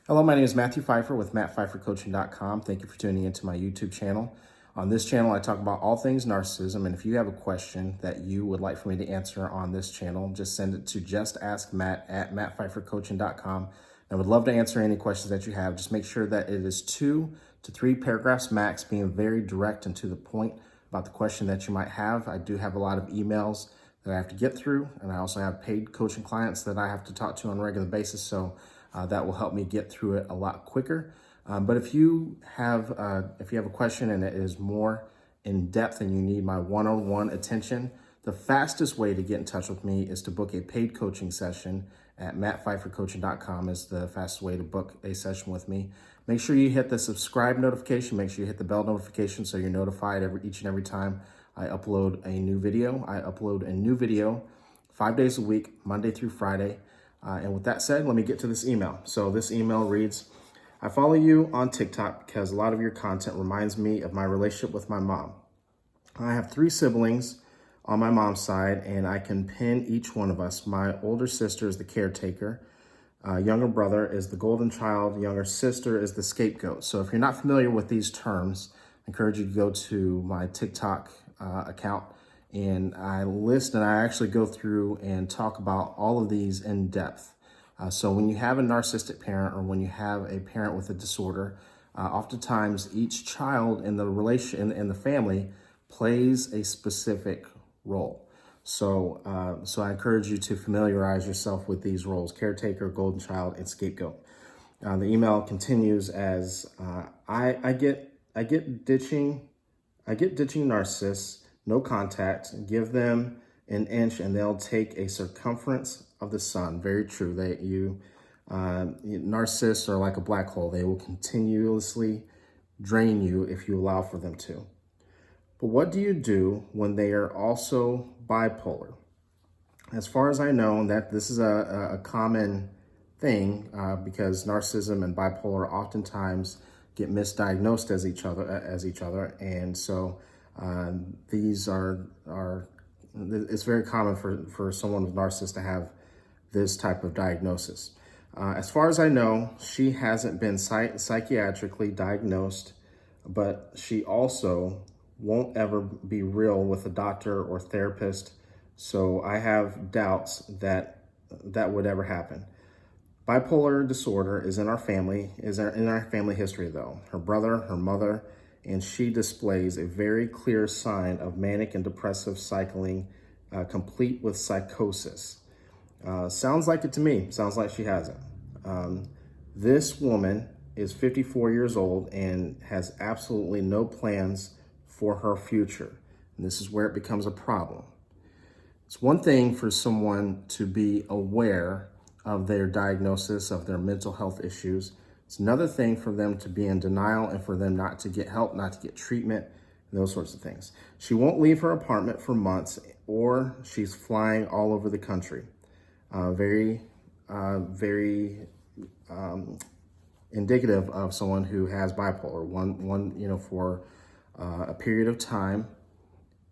Hello, my name is Matthew Pfeiffer with MattPfeifferCoaching.com. Thank you for tuning into my YouTube channel. On this channel, I talk about all things narcissism, and if you have a question that you would like for me to answer on this channel, just send it to justaskmatt@MattPfeifferCoaching.com. I would love to answer any questions that you have. Just make sure that it is 2 to 3 paragraphs max, being very direct and to the point about the question that you might have. I do have a lot of emails that I have to get through, and I also have paid coaching clients that I have to talk to on a regular basis, so that will help me get through it a lot quicker. But if you have a question and it is more in depth and you need my one-on-one attention, the fastest way to get in touch with me is to book a paid coaching session at MattPfeifferCoaching.com is the fastest way to book a session with me. Make sure you hit the subscribe notification. Make sure you hit the bell notification so you're notified each and every time I upload a new video. I upload a new video 5 days a week, Monday through Friday. And with that said, let me get to this email. So this email reads, I follow you on TikTok because a lot of your content reminds me of my relationship with my mom. I have 3 siblings on my mom's side, and I can pin each one of us. My older sister is the caretaker. Younger brother is the golden child. Younger sister is the scapegoat. So if you're not familiar with these terms, I encourage you to go to my TikTok account. And I list and I actually go through and talk about all of these in depth. So when you have a narcissistic parent or when you have a parent with a disorder, oftentimes each child in the in the family plays a specific role. So I encourage you to familiarize yourself with these roles: caretaker, golden child, and scapegoat. The email continues as I get ditching narcissists. No contact, give them an inch and they'll take a circumference of the sun. Very true. Narcissists are like a black hole. They will continuously drain you if you allow for them to. But what do you do when they are also bipolar? As far as I know, that this is a common thing because narcissism and bipolar oftentimes get misdiagnosed as each other, and so these it's very common for someone with narcissism to have this type of diagnosis. As far as I know, she hasn't been psychiatrically diagnosed, but she also won't ever be real with a doctor or therapist. So I have doubts that would ever happen. Bipolar disorder is in our family history though. Her brother, her mother, and she displays a very clear sign of manic and depressive cycling, complete with psychosis. Sounds like it to me. Sounds like she has it. This woman is 54 years old and has absolutely no plans for her future. And this is where it becomes a problem. It's one thing for someone to be aware of their diagnosis, of their mental health issues. It's another thing for them to be in denial and for them not to get help, not to get treatment, and those sorts of things. She won't leave her apartment for months, or she's flying all over the country. Very indicative of someone who has bipolar. For a period of time,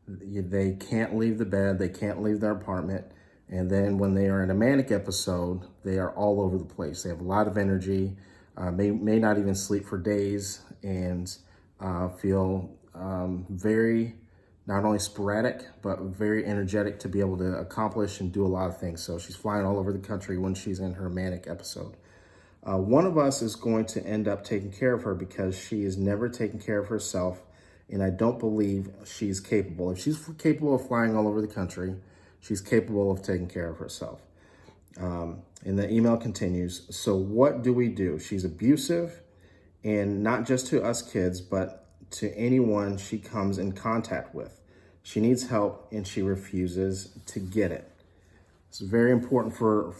they can't leave the bed, they can't leave their apartment, and then when they are in a manic episode, they are all over the place. They have a lot of energy. May not even sleep for days, and feel very, not only sporadic, but very energetic to be able to accomplish and do a lot of things. So she's flying all over the country when she's in her manic episode. One of us is going to end up taking care of her because she is never taking care of herself, and I don't believe she's capable. If she's capable of flying all over the country, she's capable of taking care of herself. And the email continues, so what do we do? She's abusive, and not just to us kids, but to anyone she comes in contact with. She needs help, and she refuses to get it. It's very important for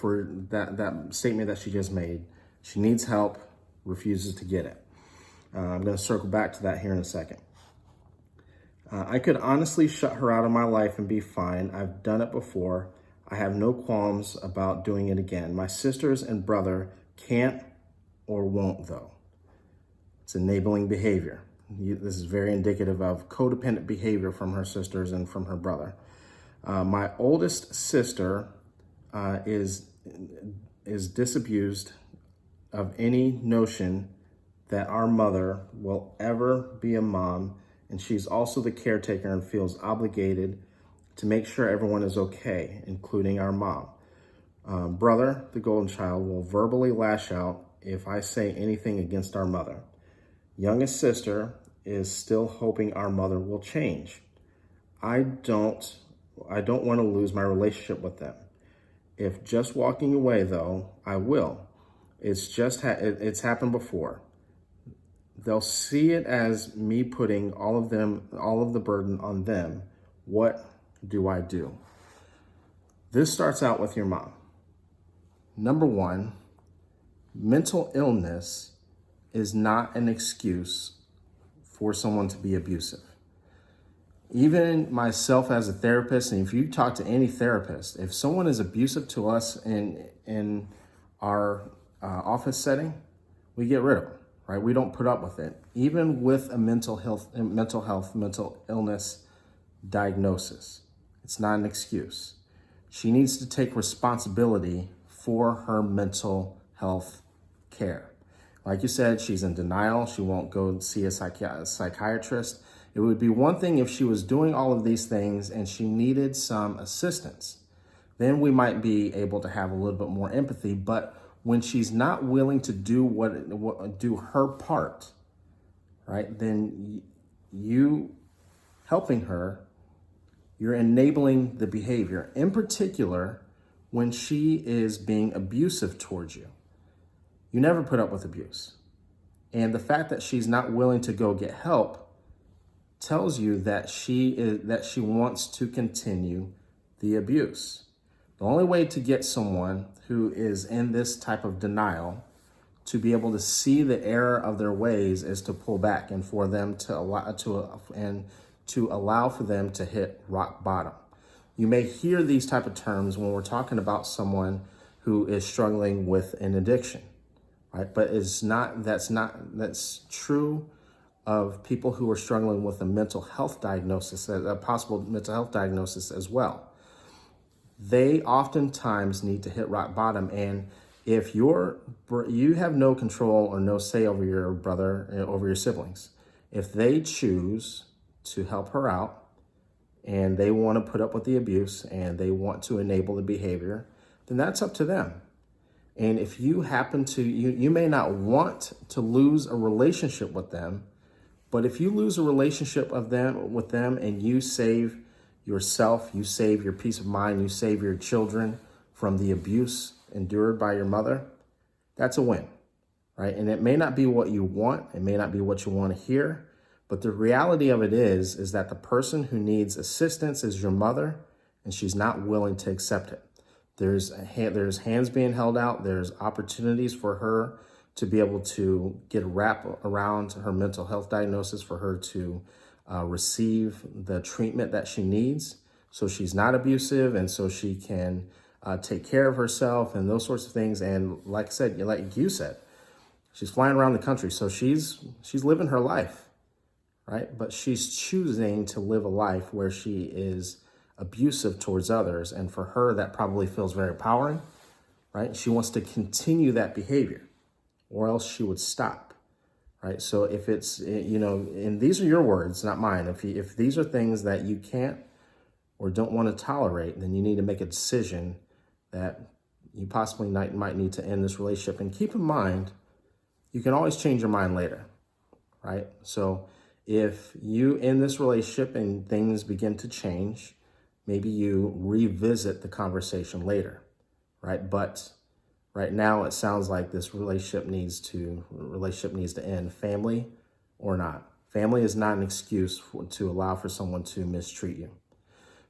that statement that she just made. She needs help, refuses to get it. I'm going to circle back to that here in a second. I could honestly shut her out of my life and be fine. I've done it before. I have no qualms about doing it again. My sisters and brother can't or won't, though. It's enabling behavior. This is very indicative of codependent behavior from her sisters and from her brother. My oldest sister is disabused of any notion that our mother will ever be a mom, and she's also the caretaker and feels obligated to make sure everyone is okay, including our mom. Brother, the golden child, will verbally lash out if I say anything against our mother. Youngest sister is still hoping our mother will change. I don't want to lose my relationship with them. If just walking away, though, I will. It's happened before. They'll see it as me putting all of the burden on them. What do I do? This starts out with your mom. Number one, mental illness is not an excuse for someone to be abusive. Even myself as a therapist, and if you talk to any therapist, if someone is abusive to us in our office setting, we get rid of them, right? We don't put up with it. Even with a mental illness diagnosis, it's not an excuse. She needs to take responsibility for her mental health care. Like you said, she's in denial. She won't go see a psychiatrist. It would be one thing if she was doing all of these things and she needed some assistance. Then we might be able to have a little bit more empathy. But when she's not willing to do her part, right, then you helping her, you're enabling the behavior. In particular, when she is being abusive towards you. You never put up with abuse. And the fact that she's not willing to go get help tells you that she wants to continue the abuse. The only way to get someone who is in this type of denial to be able to see the error of their ways is to pull back and for them to allow for them to hit rock bottom. You may hear these type of terms when we're talking about someone who is struggling with an addiction, right? But that's true of people who are struggling with a mental health diagnosis, a possible mental health diagnosis as well. They oftentimes need to hit rock bottom. And if you have no control or no say over your brother, over your siblings, if they choose to help her out and they want to put up with the abuse and they want to enable the behavior, then that's up to them. And if you happen to, you may not want to lose a relationship with them, but if you lose a relationship with them and you save yourself, you save your peace of mind, you save your children from the abuse endured by your mother, that's a win, right? And it may not be what you want, it may not be what you want to hear, but the reality of it is that the person who needs assistance is your mother, and she's not willing to accept it. There's hands being held out. There's opportunities for her to be able to get a wrap around her mental health diagnosis, for her to receive the treatment that she needs so she's not abusive and so she can take care of herself and those sorts of things. And like you said, she's flying around the country. So she's living her life, right? But she's choosing to live a life where she is abusive towards others. And for her, that probably feels very empowering, right? She wants to continue that behavior or else she would stop, right? So if it's, and these are your words, not mine. If these are things that you can't or don't want to tolerate, then you need to make a decision that you possibly might need to end this relationship. And keep in mind, you can always change your mind later, right? So if you end this relationship and things begin to change, maybe you revisit the conversation later, right? But right now it sounds like this relationship needs to end, family or not. Family is not an excuse to allow for someone to mistreat you.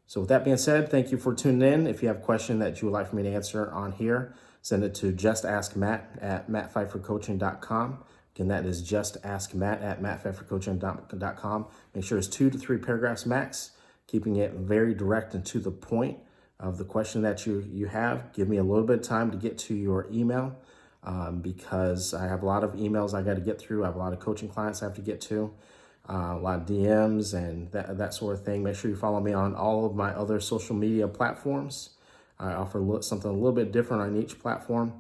So with that being said, thank you for tuning in. If you have a question that you would like for me to answer on here, send it to justaskmatt@mattpfeiffercoaching.com. Again, that is justaskmatt@mattpfeiffercoaching.com. Make sure it's 2 to 3 paragraphs max, keeping it very direct and to the point of the question that you have. Give me a little bit of time to get to your email because I have a lot of emails I got to get through. I have a lot of coaching clients I have to get to, a lot of DMs and that sort of thing. Make sure you follow me on all of my other social media platforms. I offer something a little bit different on each platform.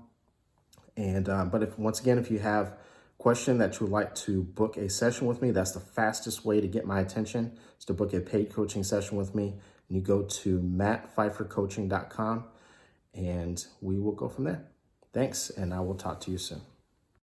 And but once again, if you have a question that you would like to book a session with me, that's the fastest way to get my attention, is to book a paid coaching session with me. And you go to mattpfeiffercoaching.com and we will go from there. Thanks, and I will talk to you soon.